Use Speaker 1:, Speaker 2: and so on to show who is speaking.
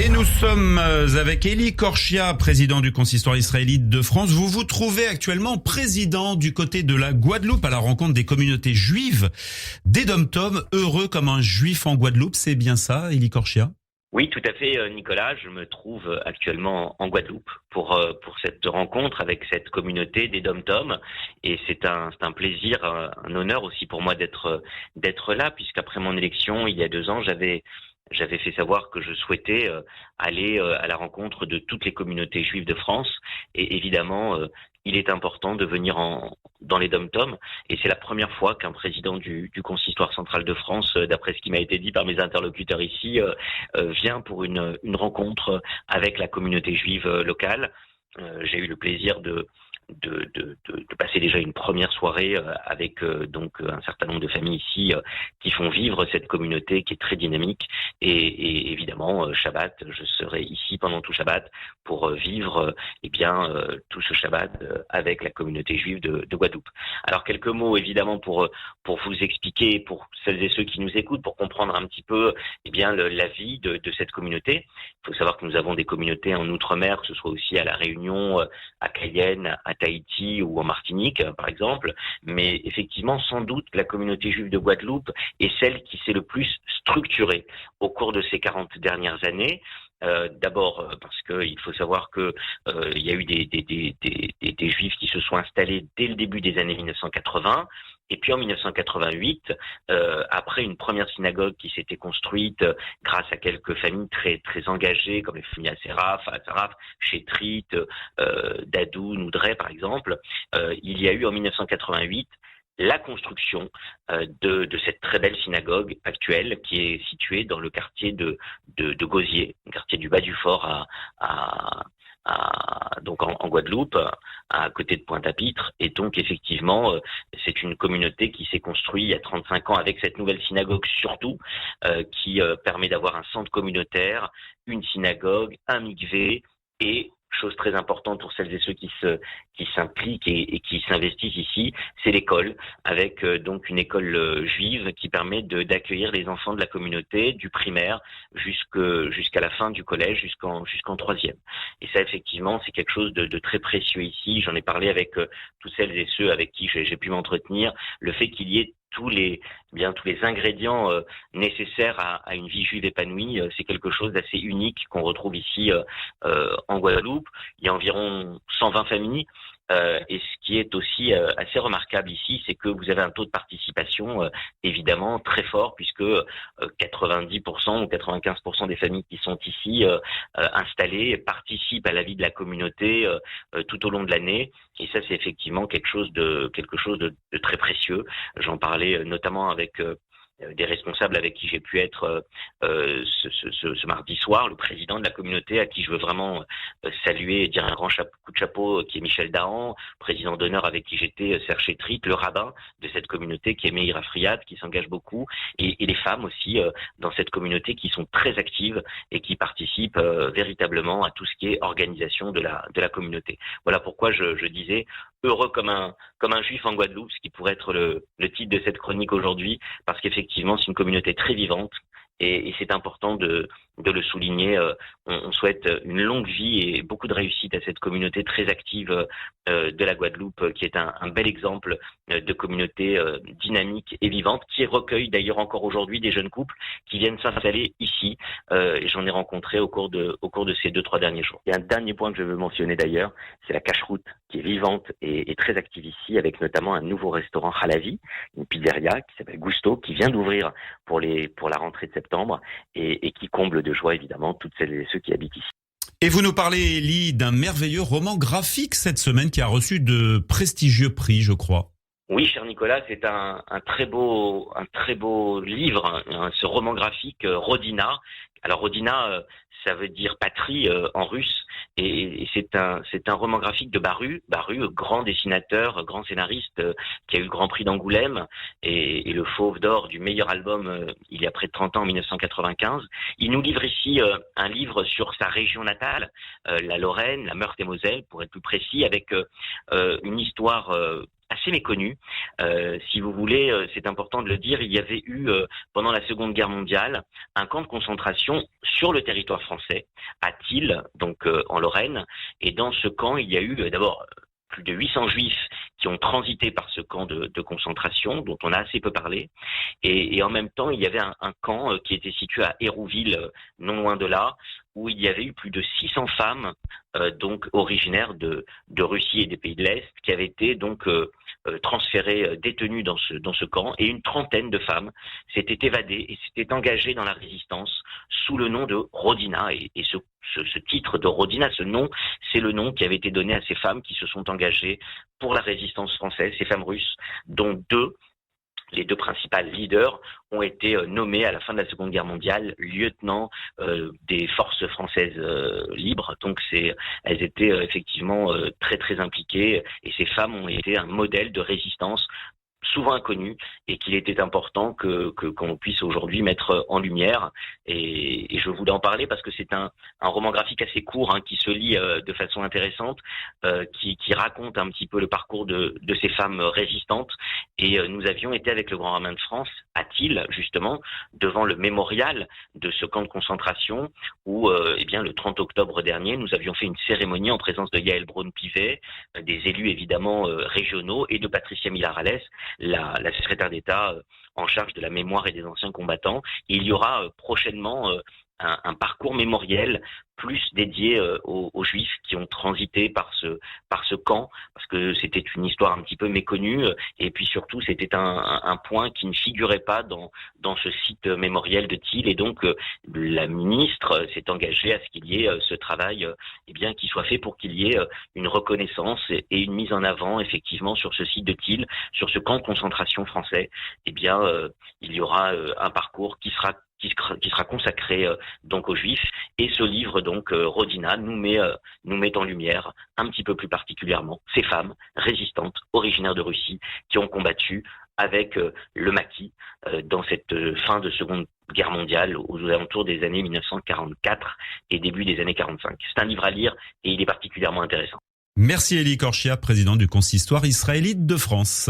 Speaker 1: Et nous sommes avec Eli Korchia, président du Consistoire israélite de France. Vous vous trouvez actuellement président du côté de la Guadeloupe à la rencontre des communautés juives des Dom-Tom, heureux comme un juif en Guadeloupe. C'est bien ça, Eli Korchia?
Speaker 2: Oui, tout à fait, Nicolas. Je me trouve actuellement en Guadeloupe pour cette rencontre avec cette communauté des Dom-Tom. Et c'est un plaisir, un honneur aussi pour moi d'être là, puisqu'après mon élection, il y a 2 ans, j'avais fait savoir que je souhaitais aller à la rencontre de toutes les communautés juives de France. Et évidemment, il est important de venir dans les Dom-Tom. Et c'est la première fois qu'un président du Consistoire central de France, d'après ce qui m'a été dit par mes interlocuteurs ici, vient pour une rencontre avec la communauté juive locale. J'ai eu le plaisir de passer déjà une première soirée avec donc un certain nombre de familles ici qui font vivre cette communauté qui est très dynamique et évidemment Shabbat, je serai ici pendant tout Shabbat pour vivre tout ce Shabbat avec la communauté juive de Guadeloupe. Alors quelques mots évidemment pour vous expliquer, pour celles et ceux qui nous écoutent, pour comprendre un petit peu la vie de cette communauté. Il faut savoir que nous avons des communautés en Outre-mer, que ce soit aussi à La Réunion, à Cayenne, à Tahiti ou en Martinique, par exemple. Mais effectivement, sans doute, la communauté juive de Guadeloupe est celle qui s'est le plus structurée au cours de ces 40 dernières années. D'abord parce qu'il faut savoir que il y a eu des juifs qui se sont installés dès le début des années 1980. Et puis en 1988, après une première synagogue qui s'était construite grâce à quelques familles très très engagées, comme les familles Asseraf, Chétrit, Dadou, Noudray par exemple, il y a eu en 1988 la construction de cette très belle synagogue actuelle qui est située dans le quartier de Gosier, le quartier du Bas du Fort donc en Guadeloupe, à côté de Pointe-à-Pitre. Et donc effectivement, c'est une communauté qui s'est construite il y a 35 ans avec cette nouvelle synagogue surtout, qui permet d'avoir un centre communautaire, une synagogue, un mikvé et chose très importante pour celles et ceux qui s'impliquent et qui s'investissent ici, c'est l'école, avec donc une école juive qui permet d'accueillir les enfants de la communauté du primaire jusqu'à la fin du collège, jusqu'en 3e. Et ça, effectivement, c'est quelque chose de très précieux ici. J'en ai parlé avec toutes celles et ceux avec qui j'ai pu m'entretenir. Le fait qu'il y ait tous les ingrédients nécessaires à une vie juive épanouie, c'est quelque chose d'assez unique qu'on retrouve ici en Guadeloupe. Il y a environ 120 familles. Et ce qui est aussi assez remarquable ici, c'est que vous avez un taux de participation évidemment très fort, puisque 90% ou 95% des familles qui sont ici installées participent à la vie de la communauté tout au long de l'année. Et ça, c'est effectivement quelque chose de très précieux. J'en parlais notamment avec des responsables avec qui j'ai pu être ce mardi soir, le président de la communauté à qui je veux vraiment saluer et dire un grand coup de chapeau, qui est Michel Dahan, président d'honneur avec qui j'étais, Serge Chétrit, le rabbin de cette communauté qui est Meir Afriyad, qui s'engage beaucoup, et les femmes aussi dans cette communauté qui sont très actives et qui participent véritablement à tout ce qui est organisation de la communauté. Voilà pourquoi je disais heureux comme un juif en Guadeloupe, ce qui pourrait être le titre de cette chronique aujourd'hui, parce qu'effectivement c'est une communauté très vivante et c'est important de le souligner. On souhaite une longue vie et beaucoup de réussite à cette communauté très active de la Guadeloupe, qui est un bel exemple de communauté dynamique et vivante, qui recueille d'ailleurs encore aujourd'hui des jeunes couples qui viennent s'installer ici. Et j'en ai rencontré au cours de ces 2-3 derniers jours. Il y a un dernier point que je veux mentionner d'ailleurs, c'est la cache-route qui est vivante et très active ici, avec notamment un nouveau restaurant Halavi, une pizzeria qui s'appelle Gusto, qui vient d'ouvrir pour la rentrée de septembre et qui comble de joie évidemment toutes celles et ceux qui habitent ici.
Speaker 1: Et vous nous parlez, Eli, d'un merveilleux roman graphique cette semaine qui a reçu de prestigieux prix, je crois.
Speaker 2: Oui, cher Nicolas, c'est un très beau livre, ce roman graphique Rodina. Alors Rodina, ça veut dire patrie en russe, et c'est un roman graphique de Baru, grand dessinateur, grand scénariste, qui a eu le Grand Prix d'Angoulême et le Fauve d'Or du meilleur album il y a près de 30 ans, en 1995. Il nous livre ici un livre sur sa région natale, la Lorraine, la Meurthe-et-Moselle, pour être plus précis, avec une histoire assez méconnu. Si vous voulez, c'est important de le dire, il y avait eu pendant la Seconde Guerre mondiale un camp de concentration sur le territoire français, à Thiel, donc en Lorraine. Et dans ce camp, il y a eu d'abord plus de 800 juifs qui ont transité par ce camp de concentration, dont on a assez peu parlé. Et en même temps, il y avait un camp qui était situé à Hérouville, non loin de là, où il y avait eu plus de 600 femmes, donc originaires de Russie et des pays de l'Est, qui avaient été donc transférées, détenues dans ce camp, et une trentaine de femmes s'étaient évadées et s'étaient engagées dans la résistance sous le nom de Rodina. Et ce titre de Rodina, ce nom, c'est le nom qui avait été donné à ces femmes qui se sont engagées pour la résistance française, ces femmes russes, dont les deux principales leaders ont été nommés à la fin de la Seconde Guerre mondiale lieutenants des forces françaises libres. Donc elles étaient effectivement très très impliquées, et ces femmes ont été un modèle de résistance souvent inconnu, et qu'il était important qu'on puisse aujourd'hui mettre en lumière. Et je voulais en parler parce que c'est un roman graphique assez court, qui se lit de façon intéressante, qui raconte un petit peu le parcours de ces femmes résistantes. Et nous avions été avec le Grand Rabbin de France à Thiel, justement, devant le mémorial de ce camp de concentration, où le 30 octobre dernier, nous avions fait une cérémonie en présence de Yael Braun-Pivet, des élus évidemment régionaux, et de Patricia Millarales, la secrétaire d'État en charge de la mémoire et des anciens combattants. Et il y aura prochainement un parcours mémoriel plus dédié aux Juifs qui ont transité par ce camp, parce que c'était une histoire un petit peu méconnue, et puis surtout c'était un point qui ne figurait pas dans ce site mémoriel de Thiel. Et donc la ministre s'est engagée à ce qu'il y ait ce travail qui soit fait pour qu'il y ait une reconnaissance et une mise en avant effectivement sur ce site de Thiel, sur ce camp de concentration français. Il y aura un parcours qui sera consacré donc aux Juifs, et ce livre donc Rodina nous met en lumière un petit peu plus particulièrement ces femmes résistantes originaires de Russie qui ont combattu avec le maquis dans cette fin de Seconde Guerre mondiale aux alentours des années 1944 et début des années 45. C'est un livre à lire et il est particulièrement intéressant.
Speaker 1: Merci Élie Korchia, président du Consistoire israélite de France.